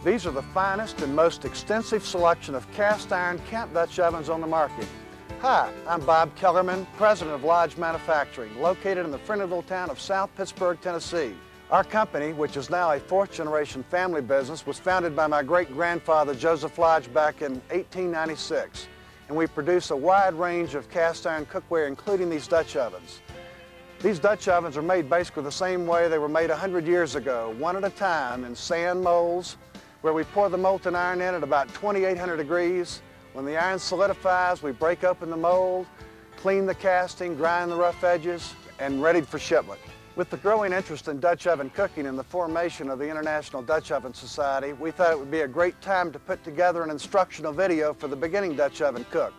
These are the finest and most extensive selection of cast iron camp Dutch ovens on the market. Hi, I'm Bob Kellerman, president of Lodge Manufacturing, located in the friendly town of South Pittsburgh, Tennessee. Our company, which is now a fourth-generation family business, was founded by my great-grandfather Joseph Lodge back in 1896, and we produce a wide range of cast iron cookware, including these Dutch ovens. These Dutch ovens are made basically the same way they were made 100 years ago, one at a time in sand molds, where we pour the molten iron in at about 2,800 degrees. When the iron solidifies, we break open the mold, clean the casting, grind the rough edges, and ready for shipment. With the growing interest in Dutch oven cooking and the formation of the International Dutch Oven Society, we thought it would be a great time to put together an instructional video for the beginning Dutch oven cook.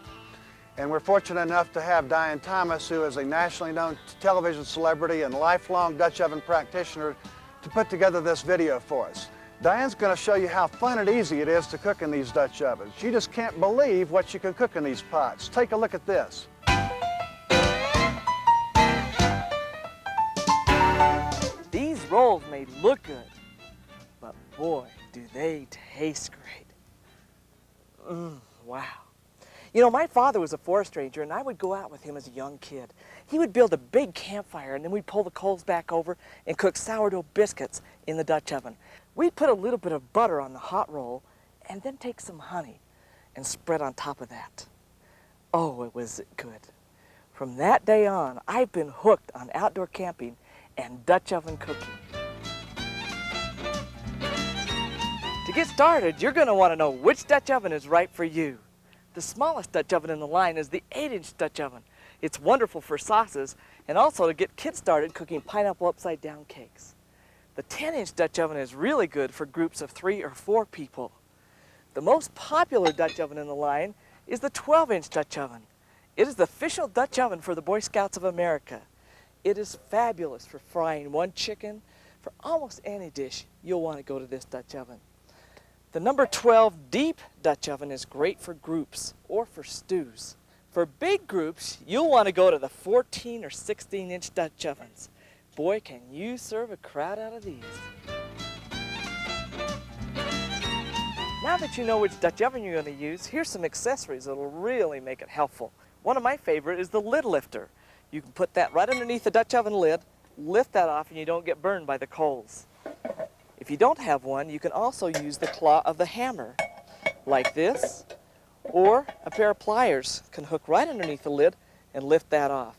And we're fortunate enough to have Dian, who is a nationally known television celebrity and lifelong Dutch oven practitioner, to put together this video for us. Dian's going to show you how fun and easy it is to cook in these Dutch ovens. You just can't believe what you can cook in these pots. Take a look at this. These rolls may look good, but boy, do they taste great. Wow. You know, my father was a forest ranger, and I would go out with him as a young kid. He would build a big campfire, and then we'd pull the coals back over and cook sourdough biscuits in the Dutch oven. We'd put a little bit of butter on the hot roll and then take some honey and spread on top of that. Oh, it was good. From that day on, I've been hooked on outdoor camping and Dutch oven cooking. To get started, you're going to want to know which Dutch oven is right for you. The smallest Dutch oven in the line is the 8-inch Dutch oven. It's wonderful for sauces and also to get kids started cooking pineapple upside down cakes. The 10-inch Dutch oven is really good for groups of 3 or 4 people. The most popular Dutch oven in the line is the 12-inch Dutch oven. It is the official Dutch oven for the Boy Scouts of America. It is fabulous for frying one chicken. For almost any dish, you'll want to go to this Dutch oven. The number 12 deep Dutch oven is great for groups or for stews. For big groups, you'll want to go to the 14 or 16-inch Dutch ovens. Boy, can you serve a crowd out of these. Now that you know which Dutch oven you're going to use, here's some accessories that will really make it helpful. One of my favorite is the lid lifter. You can put that right underneath the Dutch oven lid, lift that off, and you don't get burned by the coals. If you don't have one, you can also use the claw of the hammer, like this, or a pair of pliers can hook right underneath the lid and lift that off.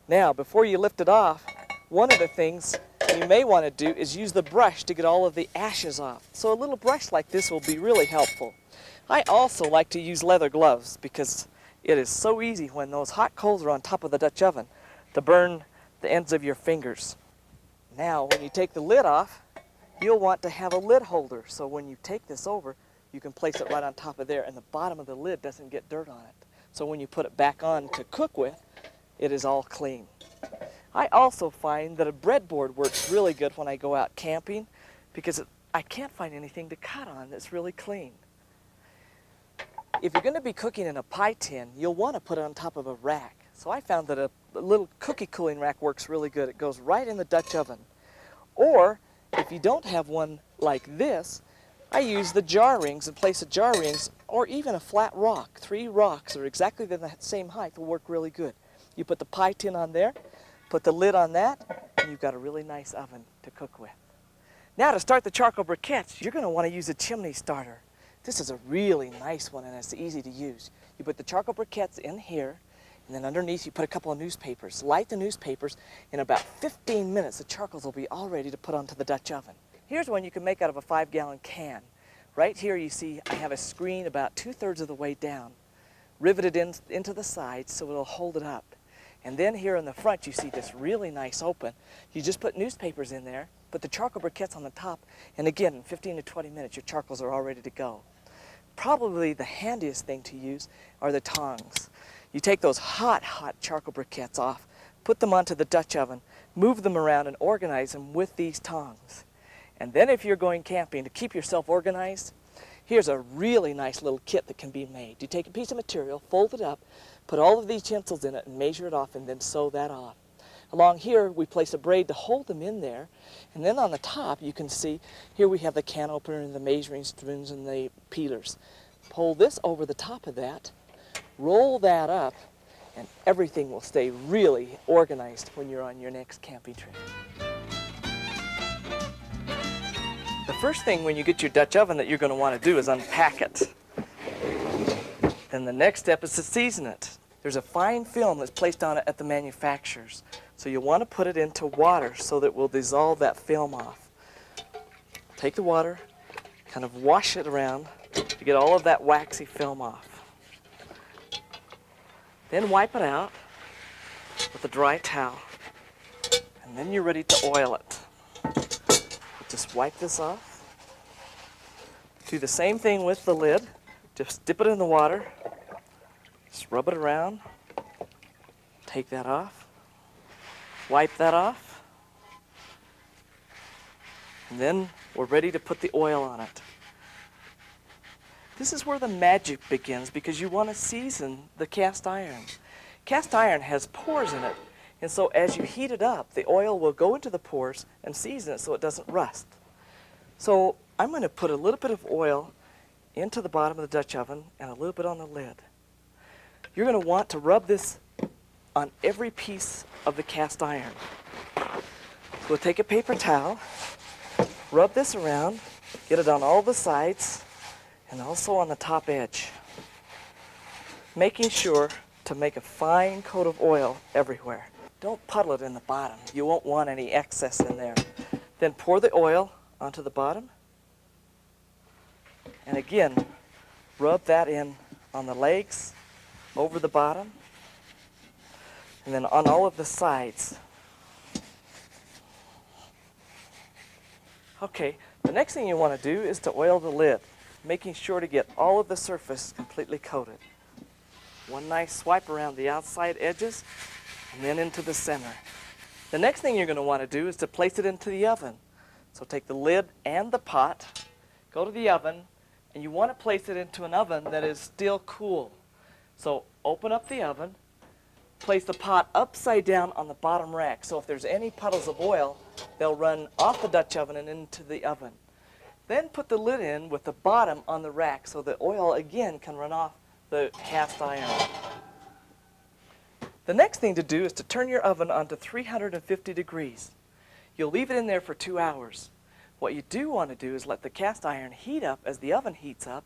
Now, before you lift it off, one of the things you may want to do is use the brush to get all of the ashes off. So a little brush like this will be really helpful. I also like to use leather gloves because it is so easy when those hot coals are on top of the Dutch oven to burn the ends of your fingers. Now, when you take the lid off, you'll want to have a lid holder, so when you take this over, you can place it right on top of there and the bottom of the lid doesn't get dirt on it. So when you put it back on to cook with, it is all clean. I also find that a breadboard works really good when I go out camping because I can't find anything to cut on that's really clean. If you're going to be cooking in a pie tin, you'll want to put it on top of a rack. So I found that a little cookie cooling rack works really good. It goes right in the Dutch oven. Or if you don't have one like this, I use the jar rings and place the jar rings or even a flat rock. 3 rocks are exactly the same height will work really good. You put the pie tin on there, put the lid on that, and you've got a really nice oven to cook with. Now to start the charcoal briquettes, you're going to want to use a chimney starter. This is a really nice one and it's easy to use. You put the charcoal briquettes in here, and then underneath you put a couple of newspapers. Light the newspapers. In about 15 minutes, the charcoals will be all ready to put onto the Dutch oven. Here's one you can make out of a 5-gallon can. Right here you see I have a screen about 2/3 of the way down, riveted into the sides so it'll hold it up. And then here in the front you see this really nice open. You just put newspapers in there, put the charcoal briquettes on the top, and again in 15 to 20 minutes your charcoals are all ready to go. Probably the handiest thing to use are the tongs. You take those hot charcoal briquettes off, put them onto the Dutch oven, move them around and organize them with these tongs. And then if you're going camping to keep yourself organized, here's a really nice little kit that can be made. You take a piece of material, fold it up, put all of these utensils in it and measure it off and then sew that off. Along here, we place a braid to hold them in there. And then on the top, you can see, here we have the can opener and the measuring spoons and the peelers. Pull this over the top of that, roll that up, and everything will stay really organized when you're on your next camping trip. The first thing when you get your Dutch oven that you're going to want to do is unpack it. Then the next step is to season it. There's a fine film that's placed on it at the manufacturers. So you want to put it into water so that it will dissolve that film off. Take the water, kind of wash it around to get all of that waxy film off. Then wipe it out with a dry towel. And then you're ready to oil it. Just wipe this off. Do the same thing with the lid. Just dip it in the water. Just rub it around. Take that off. Wipe that off. And then we're ready to put the oil on it. This is where the magic begins because you want to season the cast iron. Cast iron has pores in it, and so as you heat it up, the oil will go into the pores and season it so it doesn't rust. So I'm going to put a little bit of oil into the bottom of the Dutch oven and a little bit on the lid. You're going to want to rub this on every piece of the cast iron. So we'll take a paper towel, rub this around, get it on all the sides, and also on the top edge, making sure to make a fine coat of oil everywhere. Don't puddle it in the bottom. You won't want any excess in there. Then pour the oil onto the bottom, and again, rub that in on the legs, over the bottom, and then on all of the sides. Okay, the next thing you want to do is to oil the lid, making sure to get all of the surface completely coated. One nice swipe around the outside edges, and then into the center. The next thing you're going to want to do is to place it into the oven. So take the lid and the pot, go to the oven, and you want to place it into an oven that is still cool. So open up the oven, place the pot upside down on the bottom rack. So if there's any puddles of oil, they'll run off the Dutch oven and into the oven. Then put the lid in with the bottom on the rack so the oil again can run off the cast iron. The next thing to do is to turn your oven onto 350 degrees. You'll leave it in there for 2 hours. What you do want to do is let the cast iron heat up as the oven heats up,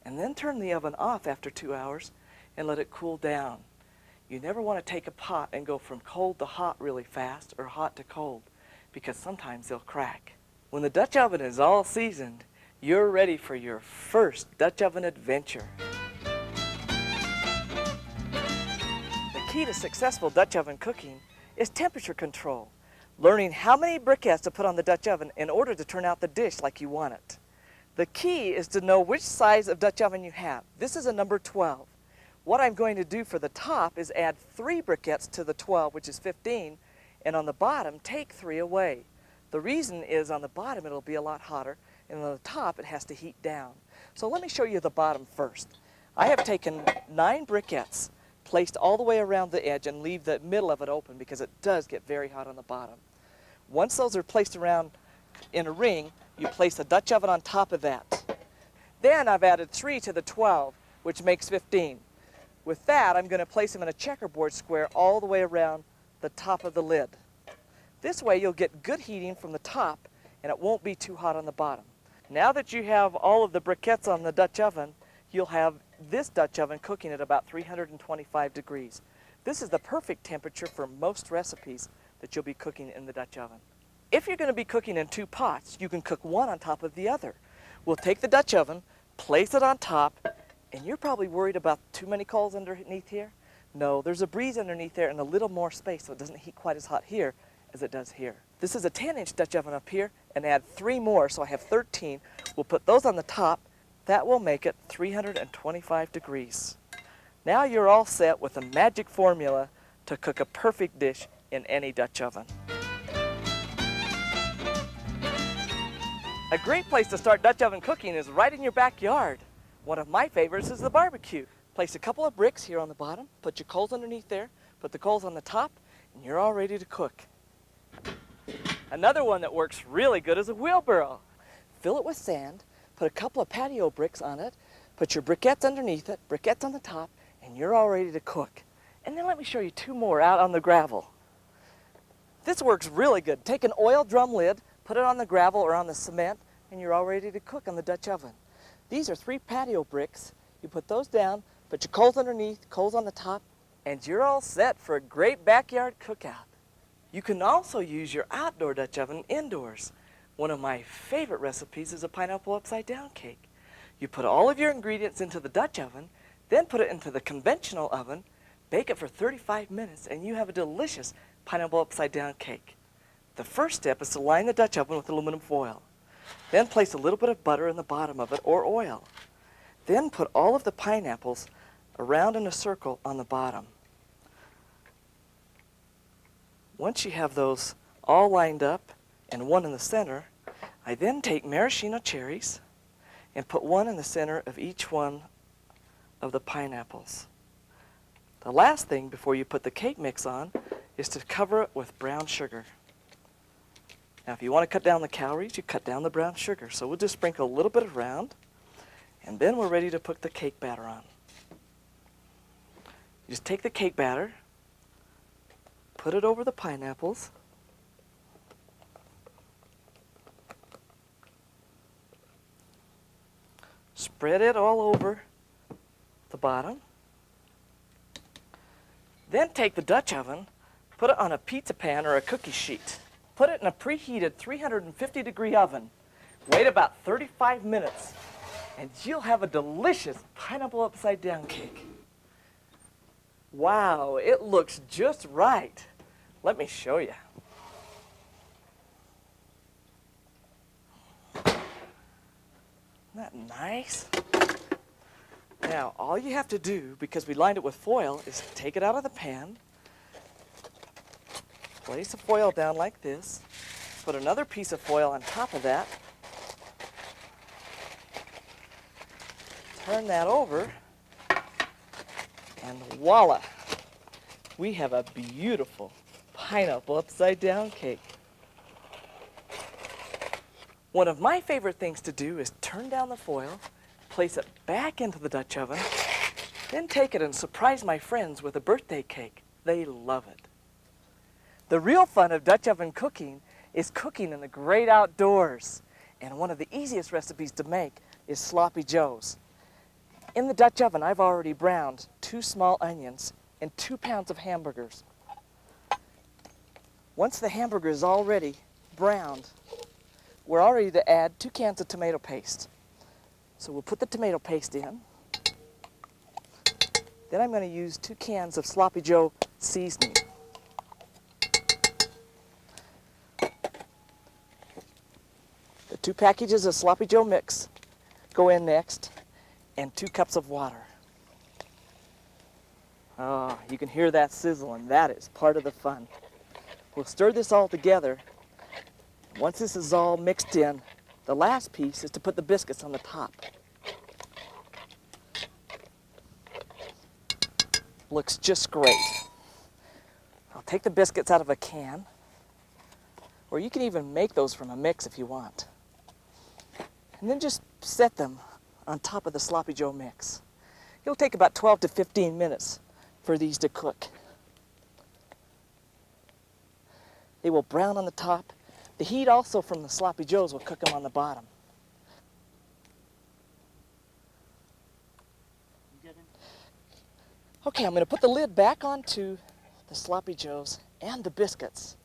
and then turn the oven off after 2 hours and let it cool down. You never want to take a pot and go from cold to hot really fast or hot to cold, because sometimes they'll crack. When the Dutch oven is all seasoned, you're ready for your first Dutch oven adventure. The key to successful Dutch oven cooking is temperature control, learning how many briquettes to put on the Dutch oven in order to turn out the dish like you want it. The key is to know which size of Dutch oven you have. This is a number 12. What I'm going to do for the top is add 3 briquettes to the 12, which is 15, and on the bottom, take 3 away. The reason is on the bottom it'll be a lot hotter, and on the top it has to heat down. So let me show you the bottom first. I have taken 9 briquettes, placed all the way around the edge, and leave the middle of it open because it does get very hot on the bottom. Once those are placed around in a ring, you place the Dutch oven on top of that. Then I've added 3 to the 12, which makes 15. With that, I'm going to place them in a checkerboard square all the way around the top of the lid. This way you'll get good heating from the top and it won't be too hot on the bottom. Now that you have all of the briquettes on the Dutch oven, you'll have this Dutch oven cooking at about 325 degrees. This is the perfect temperature for most recipes that you'll be cooking in the Dutch oven. If you're going to be cooking in 2 pots, you can cook one on top of the other. We'll take the Dutch oven, place it on top, and you're probably worried about too many coals underneath here. No, there's a breeze underneath there and a little more space so it doesn't heat quite as hot here as it does here. This is a 10-inch Dutch oven up here, and add 3 more, so I have 13. We'll put those on the top. That will make it 325 degrees. Now you're all set with a magic formula to cook a perfect dish in any Dutch oven. A great place to start Dutch oven cooking is right in your backyard. One of my favorites is the barbecue. Place a couple of bricks here on the bottom, put your coals underneath there, put the coals on the top, and you're all ready to cook. Another one that works really good is a wheelbarrow. Fill it with sand, put a couple of patio bricks on it, put your briquettes underneath it, briquettes on the top, and you're all ready to cook. And then let me show you two more out on the gravel. This works really good. Take an oil drum lid, put it on the gravel or on the cement, and you're all ready to cook on the Dutch oven. These are 3 patio bricks. You put those down, put your coals underneath, coals on the top, and you're all set for a great backyard cookout. You can also use your outdoor Dutch oven indoors. One of my favorite recipes is a pineapple upside down cake. You put all of your ingredients into the Dutch oven, then put it into the conventional oven, bake it for 35 minutes, and you have a delicious pineapple upside down cake. The first step is to line the Dutch oven with aluminum foil. Then place a little bit of butter in the bottom of it or oil. Then put all of the pineapples around in a circle on the bottom. Once you have those all lined up and one in the center, I then take maraschino cherries and put one in the center of each one of the pineapples. The last thing before you put the cake mix on is to cover it with brown sugar. Now if you want to cut down the calories, you cut down the brown sugar. So we'll just sprinkle a little bit around, and then we're ready to put the cake batter on. You just take the cake batter, put it over the pineapples, spread it all over the bottom, then take the Dutch oven, put it on a pizza pan or a cookie sheet. Put it in a preheated 350-degree oven. Wait about 35 minutes, and you'll have a delicious pineapple upside down cake. Wow, it looks just right. Let me show you. Isn't that nice? Now, all you have to do, because we lined it with foil, is take it out of the pan, place the foil down like this, put another piece of foil on top of that, turn that over, and voila! We have a beautiful pineapple upside down cake. One of my favorite things to do is turn down the foil, place it back into the Dutch oven, then take it and surprise my friends with a birthday cake. They love it. The real fun of Dutch oven cooking is cooking in the great outdoors. And one of the easiest recipes to make is sloppy joes. In the Dutch oven, I've already browned 2 small onions and 2 pounds of hamburgers. Once the hamburger is already browned, we're all ready to add 2 cans of tomato paste. So we'll put the tomato paste in. Then I'm going to use 2 cans of sloppy joe seasoning. The 2 packages of sloppy joe mix go in next, and 2 cups of water. Oh, you can hear that sizzle, and that is part of the fun. We'll stir this all together. Once this is all mixed in, the last piece is to put the biscuits on the top. Looks just great. I'll take the biscuits out of a can, or you can even make those from a mix if you want. And then just set them on top of the sloppy joe mix. It'll take about 12 to 15 minutes for these to cook. They will brown on the top. The heat also from the sloppy joes will cook them on the bottom. Okay, I'm going to put the lid back onto the sloppy joes and the biscuits.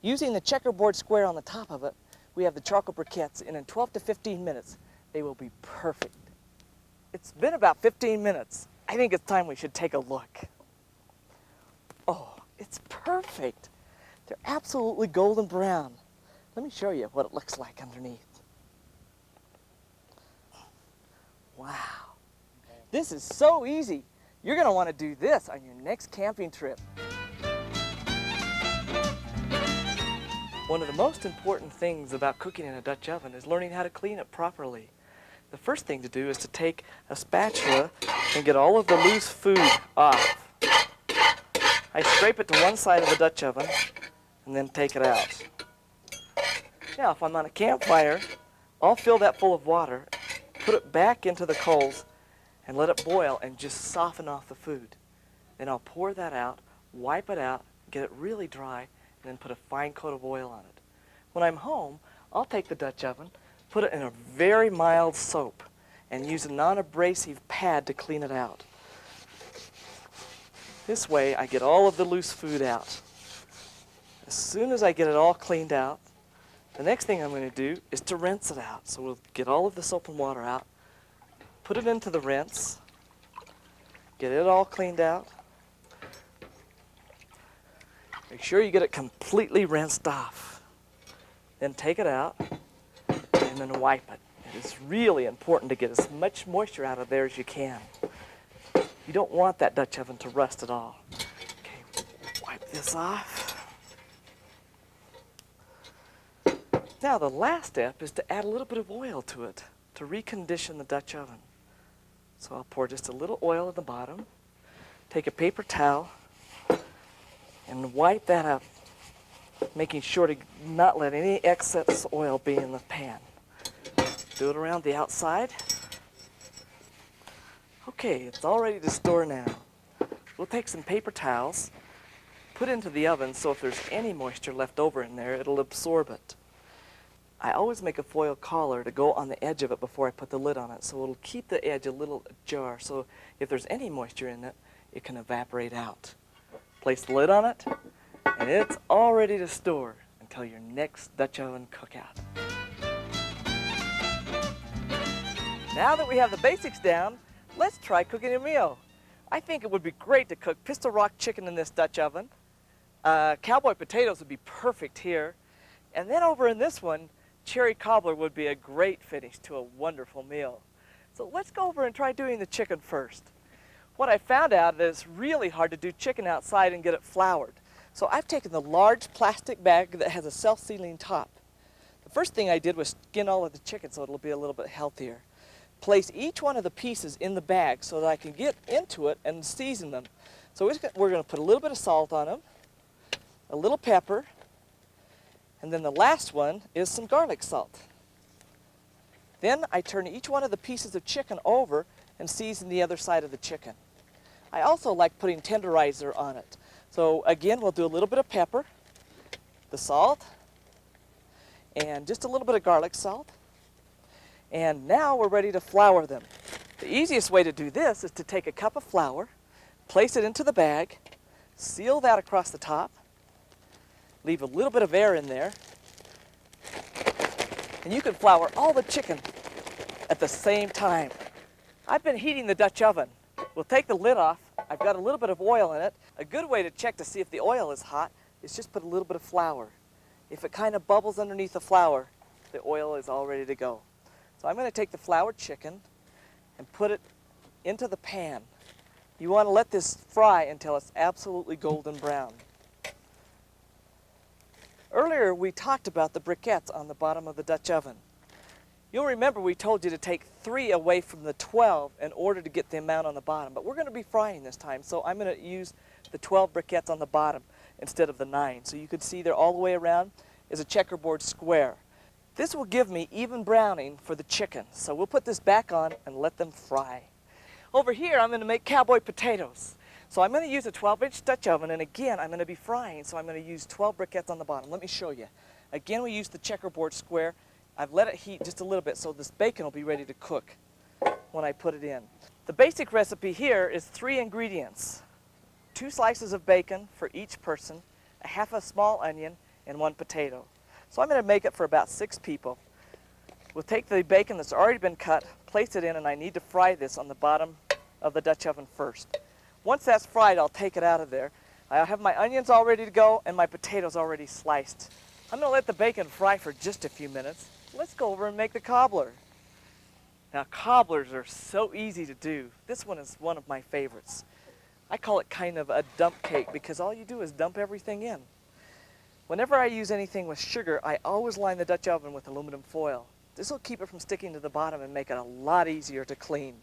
Using the checkerboard square on the top of it, we have the charcoal briquettes, and in 12 to 15 minutes, they will be perfect. It's been about 15 minutes. I think it's time we should take a look. Oh, it's perfect. They're absolutely golden brown. Let me show you what it looks like underneath. Wow. This is so easy. You're going to want to do this on your next camping trip. One of the most important things about cooking in a Dutch oven is learning how to clean it properly. The first thing to do is to take a spatula and get all of the loose food off. I scrape it to one side of the Dutch oven and then take it out. Now, if I'm on a campfire, I'll fill that full of water, put it back into the coals, and let it boil and just soften off the food. Then I'll pour that out, wipe it out, get it really dry, and then put a fine coat of oil on it. When I'm home, I'll take the Dutch oven, put it in a very mild soap, and use a non-abrasive pad to clean it out. This way, I get all of the loose food out. As soon as I get it all cleaned out, the next thing I'm going to do is to rinse it out. So we'll get all of the soap and water out, put it into the rinse, get it all cleaned out. Make sure you get it completely rinsed off. Then take it out and then wipe it. It is really important to get as much moisture out of there as you can. You don't want that Dutch oven to rust at all. Okay, wipe this off. Now the last step is to add a little bit of oil to it to recondition the Dutch oven. So I'll pour just a little oil at the bottom, take a paper towel, and wipe that up, making sure to not let any excess oil be in the pan. Do it around the outside. Okay, it's all ready to store now. We'll take some paper towels, put into the oven so if there's any moisture left over in there, it'll absorb it. I always make a foil collar to go on the edge of it before I put the lid on it, so it'll keep the edge a little ajar, so if there's any moisture in it, it can evaporate out. Place the lid on it, and it's all ready to store until your next Dutch oven cookout. Now that we have the basics down, let's try cooking a meal. I think it would be great to cook Pistol Rock chicken in this Dutch oven. Cowboy potatoes would be perfect here. And then over in this one, cherry cobbler would be a great finish to a wonderful meal. So let's go over and try doing the chicken first. What I found out is it's really hard to do chicken outside and get it floured. So I've taken the large plastic bag that has a self-sealing top. The first thing I did was skin all of the chicken so it'll be a little bit healthier. Place each one of the pieces in the bag so that I can get into it and season them. So we're going to put a little bit of salt on them, a little pepper, and then the last one is some garlic salt. Then I turn each one of the pieces of chicken over and season the other side of the chicken. I also like putting tenderizer on it. So again, we'll do a little bit of pepper, the salt, and just a little bit of garlic salt. And now we're ready to flour them. The easiest way to do this is to take a cup of flour, place it into the bag, seal that across the top, leave a little bit of air in there, and you can flour all the chicken at the same time. I've been heating the Dutch oven. We'll take the lid off. I've got a little bit of oil in it. A good way to check to see if the oil is hot is just put a little bit of flour. If it kind of bubbles underneath the flour, the oil is all ready to go. So I'm going to take the floured chicken and put it into the pan. You want to let this fry until it's absolutely golden brown. Earlier we talked about the briquettes on the bottom of the Dutch oven. You'll remember we told you to take 3 away from the 12 in order to get the amount on the bottom, but we're going to be frying this time, so I'm going to use the 12 briquettes on the bottom instead of the 9. So you can see they're all the way around is a checkerboard square. This will give me even browning for the chicken, so we'll put this back on and let them fry. Over here I'm going to make cowboy potatoes. So I'm going to use a 12-inch Dutch oven, and again I'm going to be frying, so I'm going to use 12 briquettes on the bottom. Let me show you. Again, we use the checkerboard square. I've let it heat just a little bit so this bacon will be ready to cook when I put it in. The basic recipe here is 3 ingredients. 2 slices of bacon for each person, a half a small onion, and 1 potato. So I'm going to make it for about 6 people. We'll take the bacon that's already been cut, place it in, and I need to fry this on the bottom of the Dutch oven first. Once that's fried, I'll take it out of there. I have my onions all ready to go and my potatoes already sliced. I'm going to let the bacon fry for just a few minutes. Let's go over and make the cobbler. Now, cobblers are so easy to do. This one is one of my favorites. I call it kind of a dump cake because all you do is dump everything in. Whenever I use anything with sugar, I always line the Dutch oven with aluminum foil. This will keep it from sticking to the bottom and make it a lot easier to clean.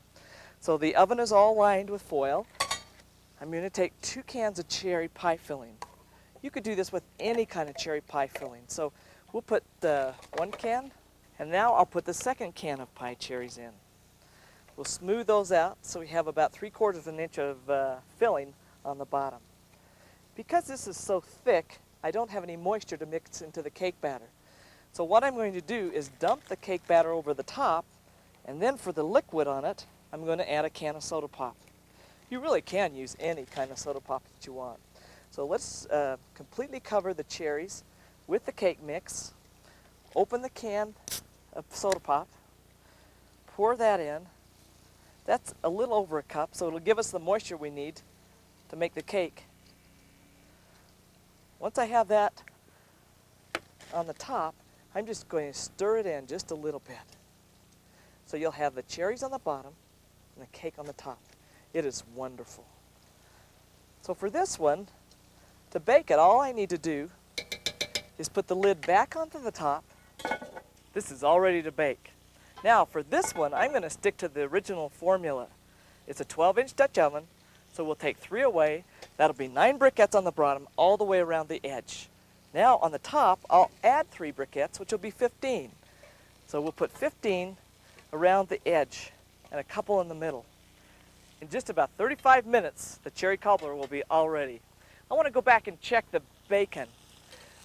So the oven is all lined with foil. I'm going to take 2 cans of cherry pie filling. You could do this with any kind of cherry pie filling. So we'll put 1 can, and now I'll put the second can of pie cherries in. We'll smooth those out so we have about 3/4 of an inch of filling on the bottom. Because this is so thick, I don't have any moisture to mix into the cake batter. So what I'm going to do is dump the cake batter over the top, and then for the liquid on it, I'm going to add a can of soda pop. You really can use any kind of soda pop that you want. So let's completely cover the cherries with the cake mix, open the can of soda pop, pour that in. That's a little over a cup, so it'll give us the moisture we need to make the cake. Once I have that on the top, I'm just going to stir it in just a little bit. So you'll have the cherries on the bottom and the cake on the top. It is wonderful. So for this one, to bake it, all I need to do is put the lid back onto the top. This is all ready to bake. Now for this one, I'm going to stick to the original formula. It's a 12-inch Dutch oven, so we'll take 3 away. That'll be 9 briquettes on the bottom all the way around the edge. Now on the top, I'll add 3 briquettes, which will be 15. So we'll put 15 around the edge and a couple in the middle. In just about 35 minutes, the cherry cobbler will be all ready. I want to go back and check the bacon.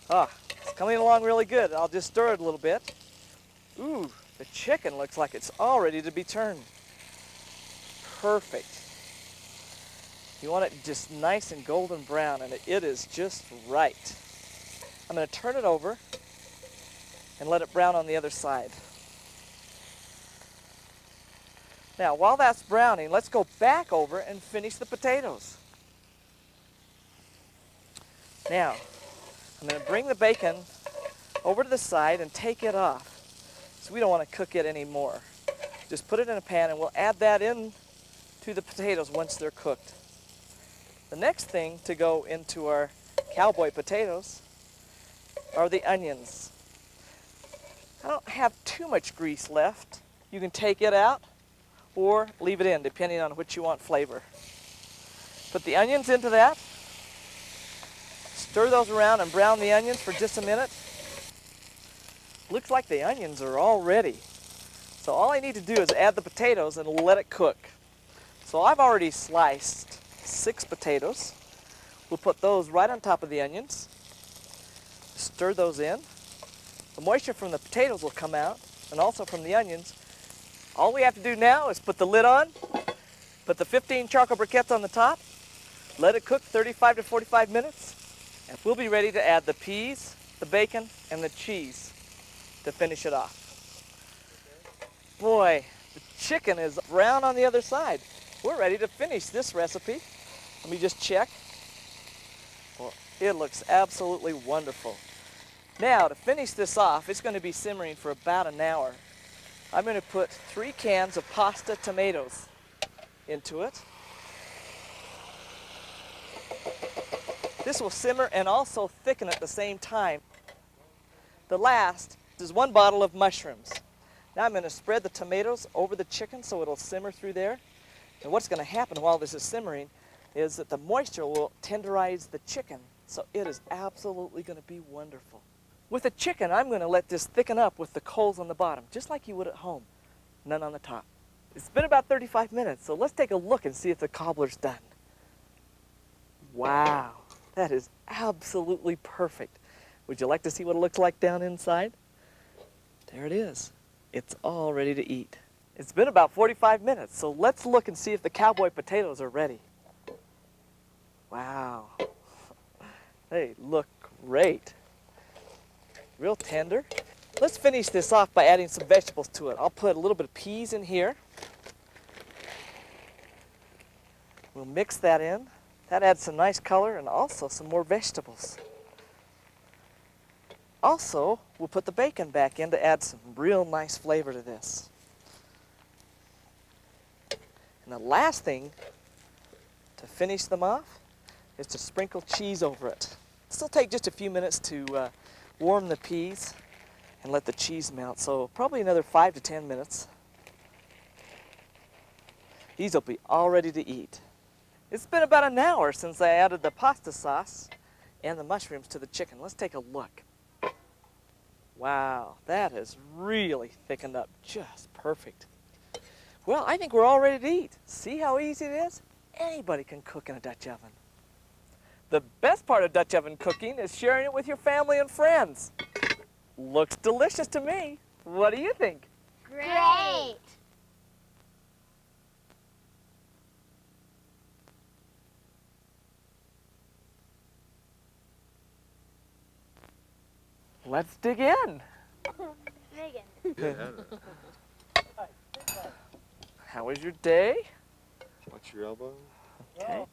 It's coming along really good. I'll just stir it a little bit. Ooh, the chicken looks like it's all ready to be turned. Perfect. You want it just nice and golden brown, and it is just right. I'm going to turn it over and let it brown on the other side. Now, while that's browning, let's go back over and finish the potatoes. Now, I'm going to bring the bacon over to the side and take it off. So we don't want to cook it anymore. Just put it in a pan and we'll add that in to the potatoes once they're cooked. The next thing to go into our cowboy potatoes are the onions. I don't have too much grease left. You can take it out or leave it in, depending on which you want flavor. Put the onions into that. Stir those around and brown the onions for just a minute. Looks like the onions are all ready. So all I need to do is add the potatoes and let it cook. So I've already sliced 6 potatoes. We'll put those right on top of the onions. Stir those in. The moisture from the potatoes will come out, and also from the onions. All we have to do now is put the lid on, put the 15 charcoal briquettes on the top, let it cook 35 to 45 minutes, and we'll be ready to add the peas, the bacon, and the cheese to finish it off. Boy, the chicken is brown on the other side. We're ready to finish this recipe. Let me just check. Well, it looks absolutely wonderful. Now, to finish this off, it's going to be simmering for about an hour. I'm going to put 3 cans of pasta tomatoes into it. This will simmer and also thicken at the same time. The last is 1 bottle of mushrooms. Now I'm going to spread the tomatoes over the chicken so it'll simmer through there. And what's going to happen while this is simmering is that the moisture will tenderize the chicken. So it is absolutely going to be wonderful. With the chicken, I'm going to let this thicken up with the coals on the bottom, just like you would at home, none on the top. It's been about 35 minutes, so let's take a look and see if the cobbler's done. Wow, that is absolutely perfect. Would you like to see what it looks like down inside? There it is. It's all ready to eat. It's been about 45 minutes, so let's look and see if the cowboy potatoes are ready. Wow, they look great. Real tender. Let's finish this off by adding some vegetables to it. I'll put a little bit of peas in here. We'll mix that in. That adds some nice color and also some more vegetables. Also, we'll put the bacon back in to add some real nice flavor to this. And the last thing to finish them off is to sprinkle cheese over it. This will take just a few minutes to warm the peas and let the cheese melt, so probably another 5 to 10 minutes. These will be all ready to eat. It's been about an hour since I added the pasta sauce and the mushrooms to the chicken. Let's take a look. Wow, that has really thickened up just perfect. Well, I think we're all ready to eat. See how easy it is? Anybody can cook in a Dutch oven. The best part of Dutch oven cooking is sharing it with your family and friends. Looks delicious to me. What do you think? Great! Let's dig in. Megan. How was your day? Watch your elbow. Okay.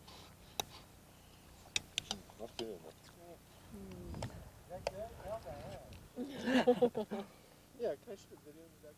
Not feeling it. Yeah, can I shoot a video of that?